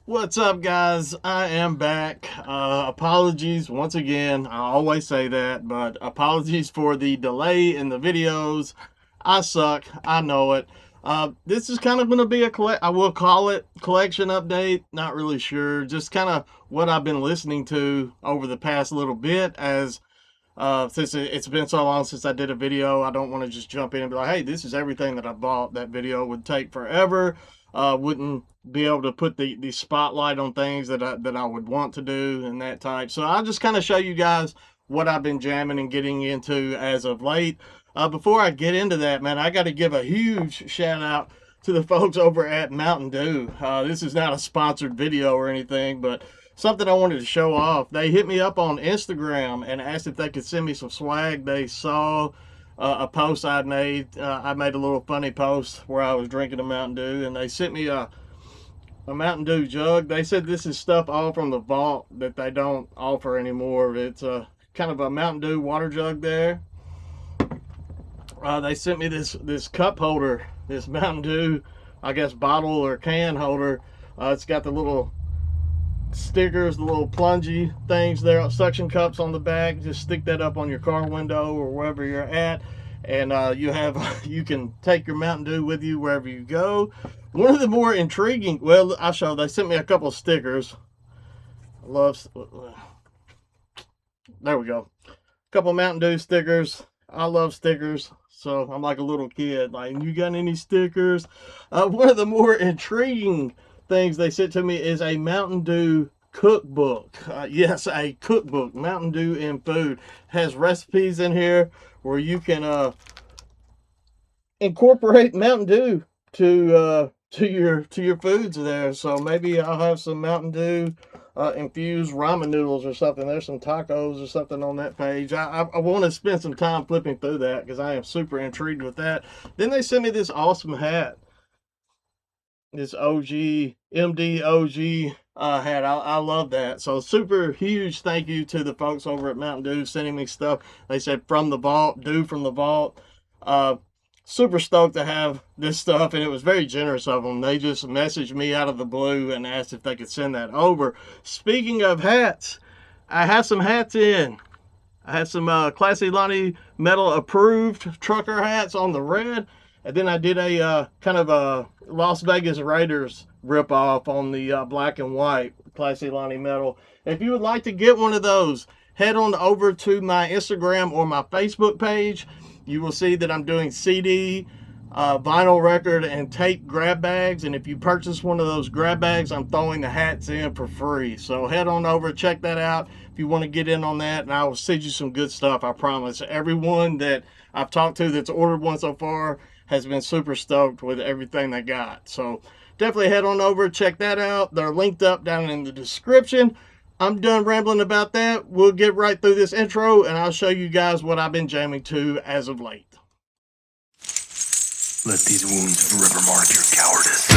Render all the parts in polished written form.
What's up, guys? I am back. Apologies once again. I always say that, but apologies for the delay in the videos. I suck. I know it. This is kind of going to be I will call it collection update. Not really sure. Just kind of what I've been listening to over the past little bit as since it's been so long since I did a video. I don't want to just jump in and be like, hey, this is everything that I bought. That video would take forever. Wouldn't be able to put the spotlight on things that I would want to do and that type. So I'll just kind of show you guys what I've been jamming and getting into as of late. Before I get into that, man, I got to give a huge shout out to the folks over at Mountain Dew. This is not a sponsored video or anything, but something I wanted to show off. They hit me up on Instagram and asked if they could send me some swag. They saw a post I'd made. I made a little funny post where I was drinking a Mountain Dew, and they sent me a Mountain Dew jug. They said this is stuff all from the vault that they don't offer anymore. It's a kind of a Mountain Dew water jug there. They sent me this cup holder, this Mountain Dew, I guess bottle or can holder. It's got the little stickers, the little plungy things there, suction cups on the back. Just stick that up on your car window or wherever you're at, and you can take your Mountain Dew with you wherever you go. One of the more intriguing, well, I'll show. They sent me a couple of stickers. I love. There we go. A couple of Mountain Dew stickers. I love stickers. So I'm like a little kid. Like, you got any stickers? One of the more intriguing things they sent to me is a Mountain Dew cookbook. Yes, a cookbook. Mountain Dew and food has recipes in here where you can incorporate Mountain Dew to your foods there. So maybe I'll have some Mountain Dew infused ramen noodles or something. There's some tacos or something on that page. I want to spend some time flipping through that because I am super intrigued with that. Then they sent me this awesome hat. This OG MD OG hat. I love that. So super huge thank you to the folks over at Mountain Dew sending me stuff. They said from the vault, Dew from the vault. Uh, Super stoked to have this stuff, and it was very generous of them. They just messaged me out of the blue and asked if they could send that over. Speaking of hats, I have some hats in. I had some Classy Lonnie Metal approved trucker hats on the red, and then I did a kind of a Las Vegas Raiders ripoff on the black and white Classy Lonnie Metal. If you would like to get one of those, head on over to my Instagram or my Facebook page. You will see that I'm doing CD, vinyl record, and tape grab bags. And if you purchase one of those grab bags, I'm throwing the hats in for free. So head on over, check that out if you want to get in on that. And I will send you some good stuff, I promise. Everyone that I've talked to that's ordered one so far has been super stoked with everything they got. So definitely head on over, check that out. They're linked up down in the description. I'm done rambling about that. We'll get right through this intro, and I'll show you guys what I've been jamming to as of late. Let these wounds forever mark your cowardice.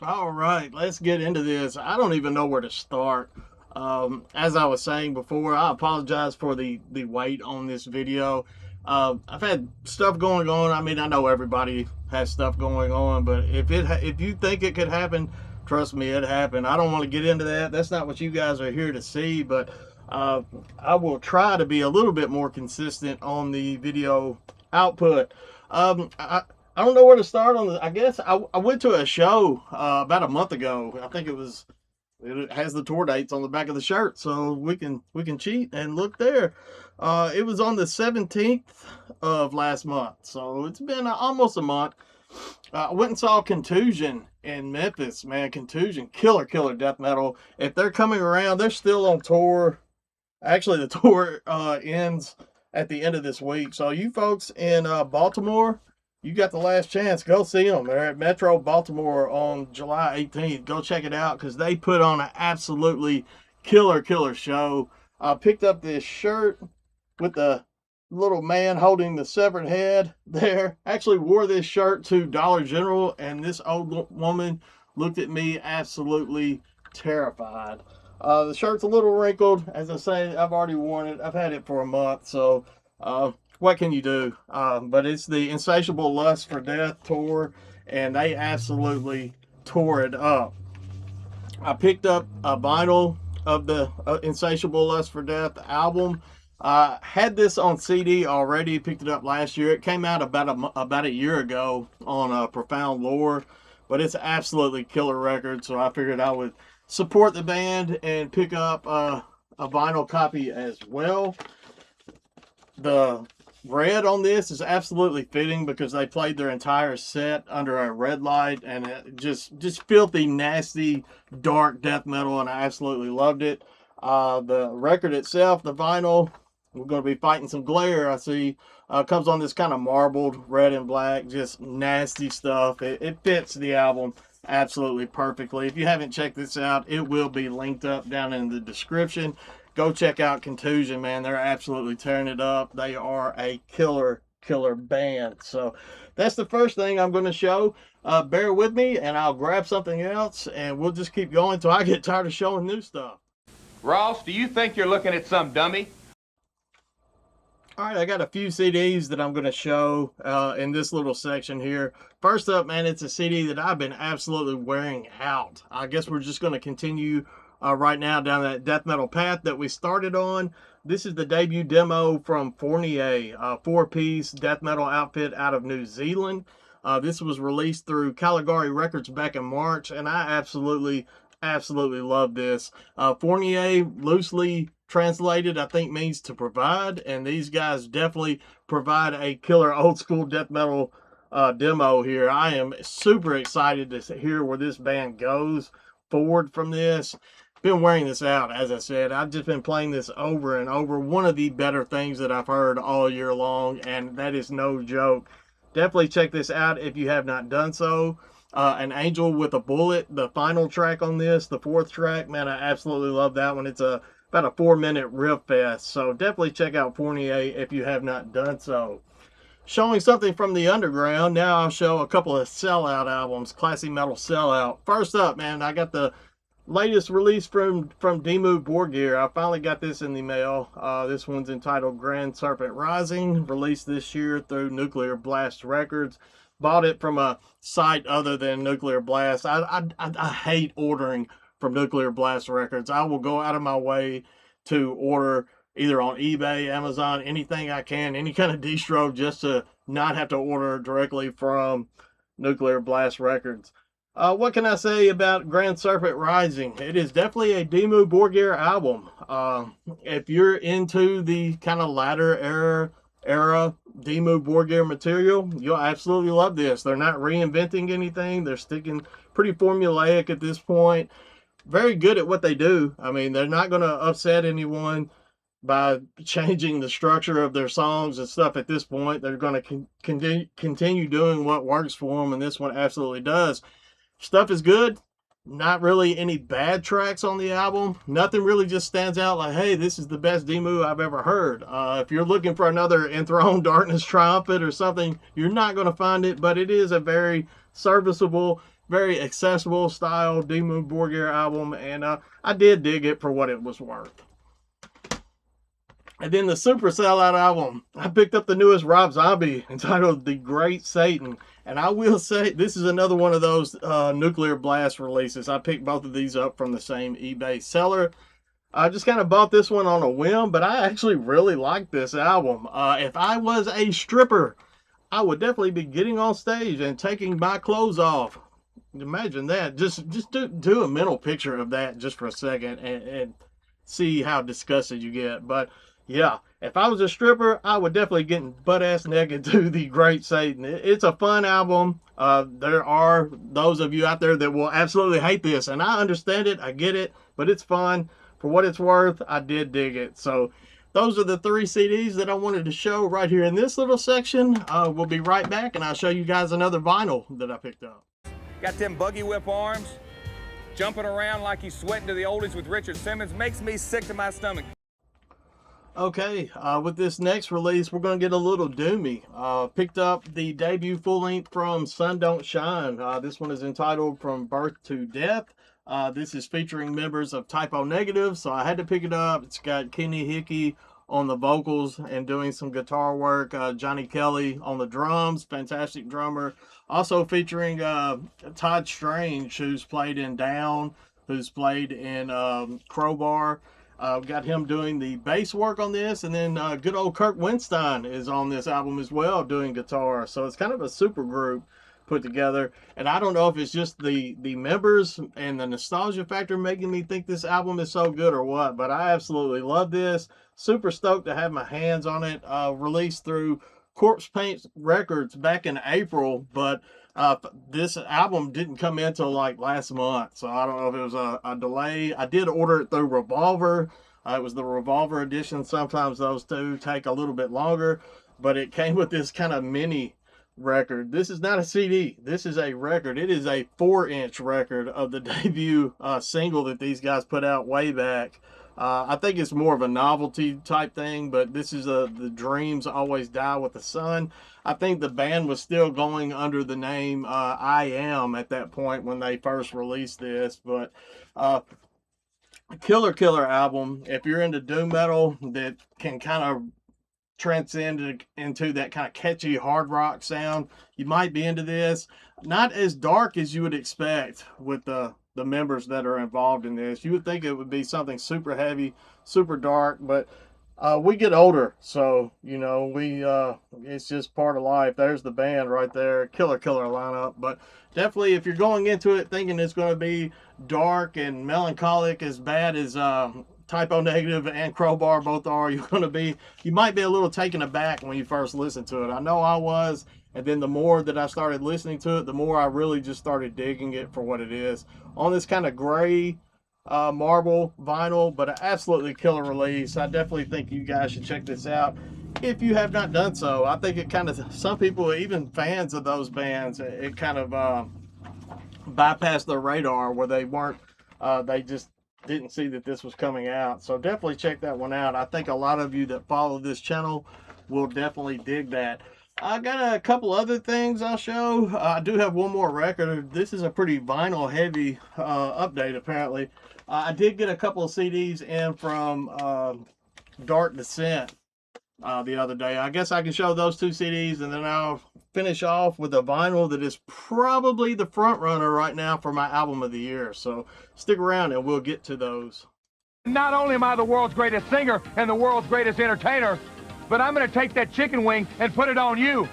All right, let's get into this. I don't even know where to start. As I was saying before, I apologize for the wait on this video. I've had stuff going on. I mean, I know everybody has stuff going on, but if you think it could happen, trust me, it happened. I don't want to get into that. That's not what you guys are here to see, but I will try to be a little bit more consistent on the video output. I don't know where to start on this. I guess I went to a show about a month ago. I think it has the tour dates on the back of the shirt, so we can cheat and look there. It was on the 17th of last month, so it's been almost a month. I went and saw Kontusion in Memphis. Man, Kontusion, killer death metal. If they're coming around, they're still on tour. Actually, the tour ends at the end of this week. So you folks in Baltimore, you got the last chance. Go see them. They're at Metro Baltimore on July 18th. Go check it out because they put on an absolutely killer show. I picked up this shirt with the little man holding the severed head there. Actually wore this shirt to Dollar General, and this old woman looked at me absolutely terrified. The shirt's a little wrinkled. As I say, I've already worn it. I've had it for a month, so what can you do? But it's the Insatiable Lust for Death tour, and they absolutely tore it up. I picked up a vinyl of the Insatiable Lust for Death album. Had this on CD already. Picked it up last year. It came out about a year ago on Profound Lore, but it's absolutely killer record. So I figured I would support the band and pick up a vinyl copy as well. The red on this is absolutely fitting because they played their entire set under a red light, and it just filthy, nasty, dark death metal, and I absolutely loved it. The record itself, the vinyl, we're going to be fighting some glare, I see. Comes on this kind of marbled red and black, just nasty stuff. It fits the album absolutely perfectly. If you haven't checked this out, it will be linked up down in the description. Go check out Kontusion, man. They're absolutely tearing it up. They are a killer band. So that's the first thing I'm going to show. Bear with me, and I'll grab something else, and we'll just keep going until I get tired of showing new stuff. Ross, do you think you're looking at some dummy? All right, I got a few CDs that I'm going to show in this little section here. First up, man, it's a CD that I've been absolutely wearing out. I guess we're just going to continue right now down that death metal path that we started on. This is the debut demo from Fournier, a 4-piece death metal outfit out of New Zealand. This was released through Caligari Records back in March, and I absolutely love this. Fournier, loosely translated, I think means to provide, and these guys definitely provide a killer old school death metal demo here. I am super excited to hear where this band goes forward from this. Been wearing this out, as I said. I've just been playing this over and over. One of the better things that I've heard all year long, and that is no joke. Definitely check this out if you have not done so. An Angel with a Bullet, the final track on this, the 4th track, man, I absolutely love that one. It's about a 4-minute riff fest, so definitely check out Fournier if you have not done so. Showing something from the underground, now I'll show a couple of Sellout albums, classy metal Sellout. First up, man, I got the latest release from Dimmu Borgir. I finally got this in the mail. This one's entitled Grand Serpent Rising, released this year through Nuclear Blast Records. Bought it from a site other than Nuclear Blast. I hate ordering from Nuclear Blast Records. I will go out of my way to order either on eBay, Amazon, anything I can, any kind of distro, just to not have to order directly from Nuclear Blast Records. What can I say about Grand Serpent Rising? It is definitely a Dimmu Borgir album. If you're into the kind of latter era Dimmu Borgir material, you'll absolutely love this. They're not reinventing anything. They're sticking pretty formulaic at this point. Very good at what they do. I mean, they're not going to upset anyone by changing the structure of their songs and stuff at this point. They're going to continue doing what works for them, and this one absolutely does. Stuff is good. Not really any bad tracks on the album. Nothing really just stands out like, hey, this is the best Dimmu I've ever heard. If you're looking for another Enthroned Darkness Triumphant or something, you're not going to find it, but it is a very serviceable, very accessible style Dimmu Borgir album, and I did dig it for what it was worth. And then the Super Sellout album, I picked up the newest Rob Zombie entitled The Great Satan. And I will say, this is another one of those Nuclear Blast releases. I picked both of these up from the same eBay seller. I just kind of bought this one on a whim, but I actually really like this album. If I was a stripper, I would definitely be getting on stage and taking my clothes off. Imagine that. Just do a mental picture of that just for a second and see how disgusted you get. But yeah, if I was a stripper, I would definitely get butt-ass naked to The Great Satan. It's a fun album. There are those of you out there that will absolutely hate this, and I understand it. I get it, but it's fun. For what it's worth, I did dig it. So those are the 3 CDs that I wanted to show right here in this little section. We'll be right back, and I'll show you guys another vinyl that I picked up. Got them buggy whip arms, jumping around like he's sweating to the oldies with Richard Simmons. Makes me sick to my stomach. Okay, with this next release, we're going to get a little doomy. Picked up the debut full length from Sun Don't Shine. This one is entitled From Birth to Death. This is featuring members of Typo Negative, so I had to pick it up. It's got Kenny Hickey on the vocals and doing some guitar work. Johnny Kelly on the drums, fantastic drummer. Also featuring Todd Strange, who's played in Down, who's played in Crowbar. Got him doing the bass work on this, and then good old Kirk Winstein is on this album as well doing guitar. So it's kind of a super group put together. And I don't know if it's just the members and the nostalgia factor making me think this album is so good or what, but I absolutely love this. Super stoked to have my hands on it. Released through Corpse Paint Records back in April, but this album didn't come in till like last month, so I don't know if it was a delay. I did order it through Revolver. It was the Revolver edition. Sometimes those two take a little bit longer, but it came with this kind of mini record. This is not a CD. This is a record. It is a 4-inch record of the debut single that these guys put out way back. I think it's more of a novelty type thing, but this is The Dreams Always Die with the Sun. I think the band was still going under the name I Am at that point when they first released this, but killer album. If you're into doom metal that can kind of transcend into that kind of catchy hard rock sound, you might be into this. Not as dark as you would expect with the members that are involved in this. You would think it would be something super heavy, super dark, but we get older, so you know we it's just part of life. There's the band right there. Killer lineup. But definitely, if you're going into it thinking it's going to be dark and melancholic as bad as Typo Negative and Crowbar both are, you might be a little taken aback when you first listen to it. I know I was, and then the more that I started listening to it, the more I really just started digging it for what it is. On this kind of gray marble vinyl, but an absolutely killer release. I definitely think you guys should check this out if you have not done so. I think it kind of, some people, even fans of those bands, it kind of bypassed their radar where they weren't, they just didn't see that this was coming out. So definitely check that one out. I think a lot of you that follow this channel will definitely dig that. I got a couple other things I'll show. I do have one more record. This is a pretty vinyl heavy update apparently. I did get a couple of CDs in from Dark Descent the other day. I guess I can show those two CDs, and then I'll finish off with a vinyl that is probably the front runner right now for my album of the year. So stick around and we'll get to those. Not only am I the world's greatest singer and the world's greatest entertainer, but I'm going to take that chicken wing and put it on you.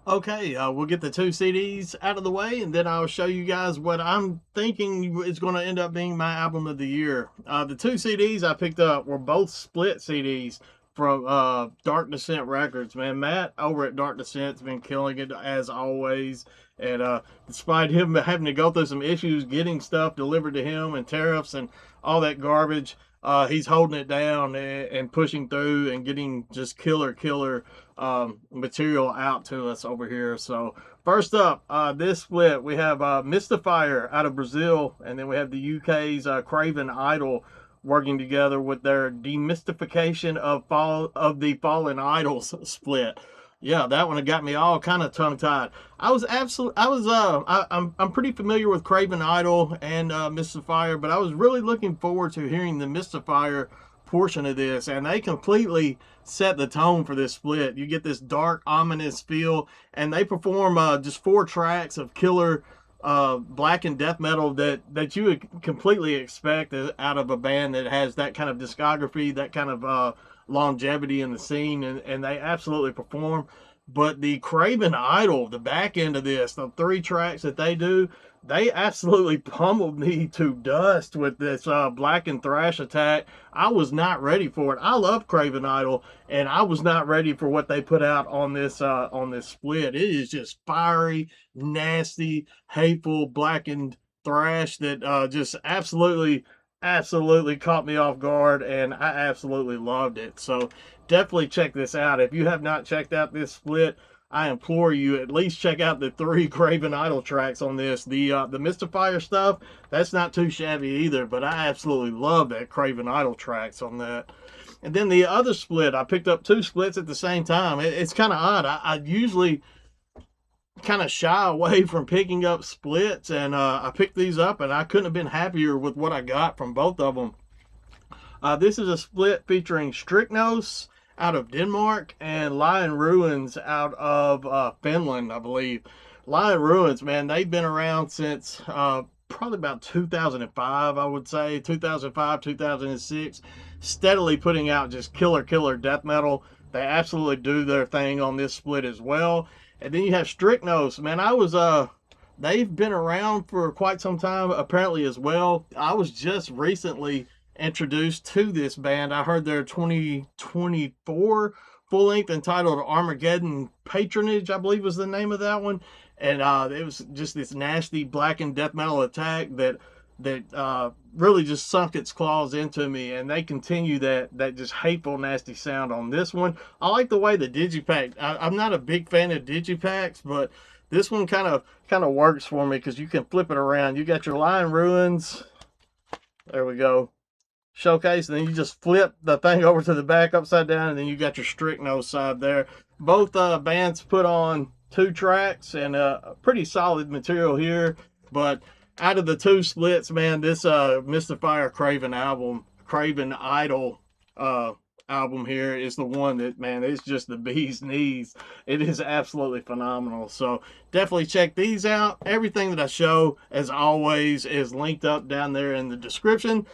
Okay, we'll get the two CDs out of the way, and then I'll show you guys what I'm thinking is going to end up being my album of the year. The two CDs I picked up were both split CDs from Dark Descent Records. Man, Matt over at Dark Descent's been killing it as always, and despite him having to go through some issues getting stuff delivered to him and tariffs and all that garbage, he's holding it down and pushing through and getting just killer material out to us over here. So first up, this split, we have Mystifier out of Brazil, and then we have the UK's Craven Idol working together with their Demystification of the Fallen Idols split. Yeah, that one got me all kind of tongue-tied. I'm pretty familiar with Craven Idol and Mystifier, but I was really looking forward to hearing the Mystifier portion of this, and they completely set the tone for this split. You get this dark, ominous feel, and they perform just 4 tracks of killer black and death metal that you would completely expect out of a band that has that kind of discography, that kind of longevity in the scene, and they absolutely perform. But the Craven Idol, the back end of this, the 3 tracks that they do, they absolutely pummeled me to dust with this black and thrash attack. I was not ready for it. I love Craven Idol, and I was not ready for what they put out on this split. It is just fiery, nasty, hateful, blackened thrash that just absolutely caught me off guard, and I absolutely loved it. So definitely check this out. If you have not checked out this split, I implore you, at least check out the 3 Craven Idol tracks on this. The Mystifier stuff, that's not too shabby either, but I absolutely love that Craven Idol tracks on that. And then the other split, I picked up 2 splits at the same time. It's kind of odd. I usually kind of shy away from picking up splits, and I picked these up, and I couldn't have been happier with what I got from both of them. This is a split featuring Strychnos out of Denmark and Lion Ruins out of Finland, I believe. Lion Ruins, man, they've been around since probably about 2005, I would say. 2005, 2006. Steadily putting out just killer death metal. They absolutely do their thing on this split as well. And then you have Strychnos, man. They've been around for quite some time apparently as well. I was just recently introduced to this band. I heard their 2024 full length entitled Armageddon Patronage, I believe was the name of that one. And it was just this nasty blackened death metal attack that really just sunk its claws into me, and they continue that just hateful, nasty sound on this one. I like the way the digipack. I'm not a big fan of digipacks, but this one kind of works for me because you can flip it around. You got your Lion Ruins. There we go. Showcase, and then you just flip the thing over to the back upside down, and then you got your Strychnos side there. Both bands put on 2 tracks, and pretty solid material here. But out of the 2 splits, man, this Mystifier Craven Idol album here is the one that, man, it's just the bee's knees. It is absolutely phenomenal. So definitely check these out. Everything that I show, as always, is linked up down there in the description.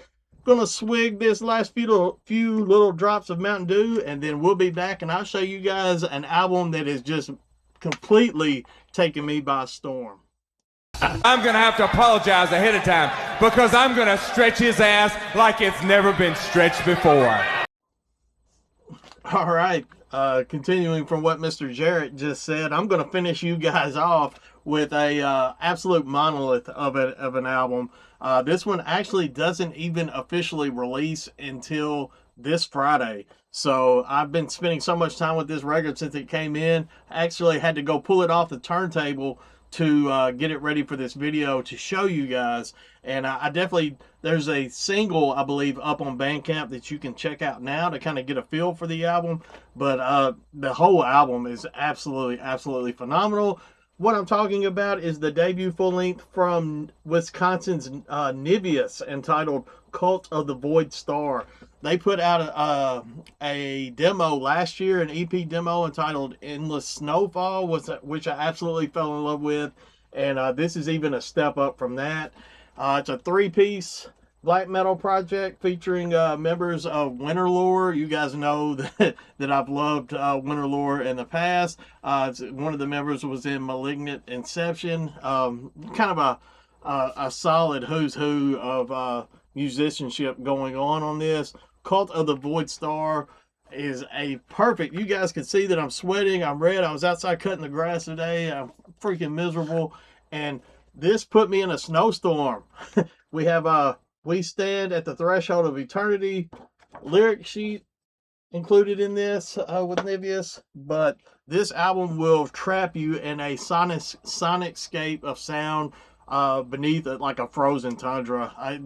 Gonna swig this last few little drops of Mountain Dew, and then we'll be back, and I'll show you guys an album that is just completely taking me by storm. I'm gonna have to apologize ahead of time because I'm gonna stretch his ass like it's never been stretched before. All right, continuing from what Mr. Jarrett just said, I'm gonna finish you guys off with a absolute monolith of an album. This one actually doesn't even officially release until this Friday. So I've been spending so much time with this record since it came in. I actually had to go pull it off the turntable to get it ready for this video to show you guys. And I definitely, there's a single, I believe, up on Bandcamp that you can check out now to kind of get a feel for the album. But the whole album is absolutely phenomenal. What I'm talking about is the debut full-length from Wisconsin's Niveous entitled Cult of the Void Star. They put out a demo last year, an EP demo entitled Endless Snowfall, which I absolutely fell in love with. And this is even a step up from that. It's a 3-piece black metal project featuring members of Winterlore. You guys know that I've loved Winterlore in the past. One of the members was in Malignant Inception. Kind of a solid who's who of musicianship going on this. Cult of the Void Star is a perfect. You guys can see that I'm sweating. I'm red. I was outside cutting the grass today. I'm freaking miserable, and this put me in a snowstorm. We have We Stand at the Threshold of Eternity lyric sheet included in this with Niveous, but this album will trap you in a sonicscape of sound beneath it, like a frozen tundra.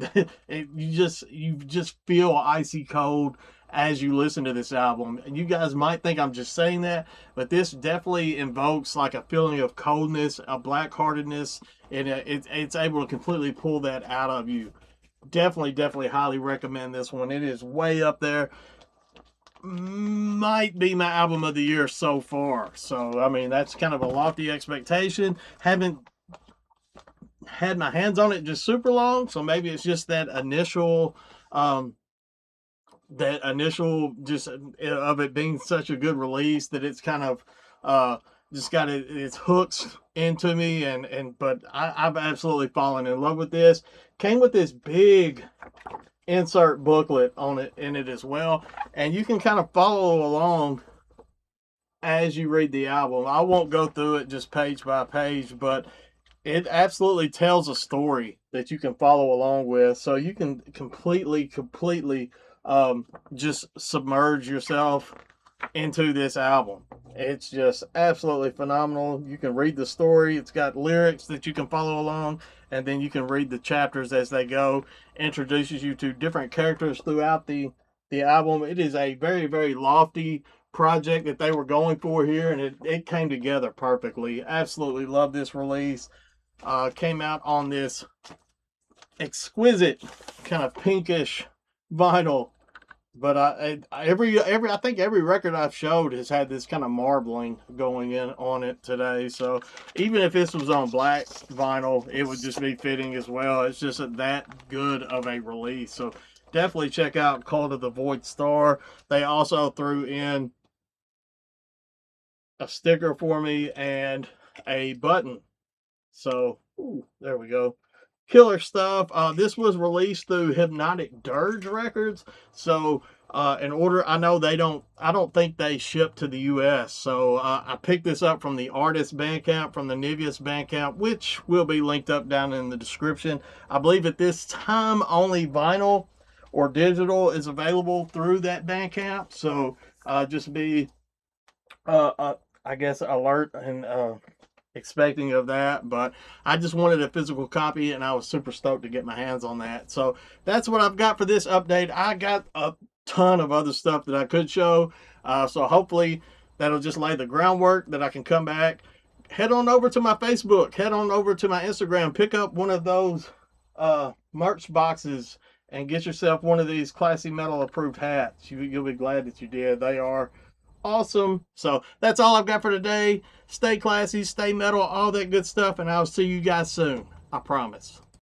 You just feel icy cold as you listen to this album. And you guys might think I'm just saying that, but this definitely invokes like a feeling of coldness, a black-heartedness, and it's able to completely pull that out of you. Definitely highly recommend this one. It is way up there. Might be my album of the year so far. So, I mean, that's kind of a lofty expectation. Haven't had my hands on it just super long, so maybe it's just that initial just of it being such a good release that it's kind of just got its hooks into me, but I've absolutely fallen in love with this. Came with this big insert booklet in it as well, and you can kind of follow along as you read the album. I won't go through it just page by page, but it absolutely tells a story that you can follow along with, so you can completely just submerge yourself into this album. It's just absolutely phenomenal. You can read the story. It's got lyrics that you can follow along, and then you can read the chapters as they go. Introduces you to different characters throughout the album. It is a very lofty project that they were going for here, and it came together perfectly. Absolutely love this release. Came out on this exquisite kind of pinkish vinyl, but I think every record I've showed has had this kind of marbling going in on it today. So even if this was on black vinyl, it would just be fitting as well. It's just that good of a release. So definitely check out Cult of the Void Star. They also threw in a sticker for me and a button. So there we go. Killer stuff. This was released through Hypnotic Dirge Records. So in order, I don't think they ship to the US. So I picked this up from the artist Bandcamp, from the Niveous Bandcamp, which will be linked up down in the description. I believe at this time only vinyl or digital is available through that Bandcamp. So just be I guess alert and expecting of that, but I just wanted a physical copy and I was super stoked to get my hands on that. So that's what I've got for this update. I got a ton of other stuff that I could show, so hopefully that'll just lay the groundwork that I can come back. Head on over to my Facebook, head on over to my Instagram, pick up one of those merch boxes and get yourself one of these Classy Metal approved hats. You'll be glad that you did. They are awesome. So that's all I've got for today. Stay classy, stay metal, all that good stuff, and I'll see you guys soon. I promise.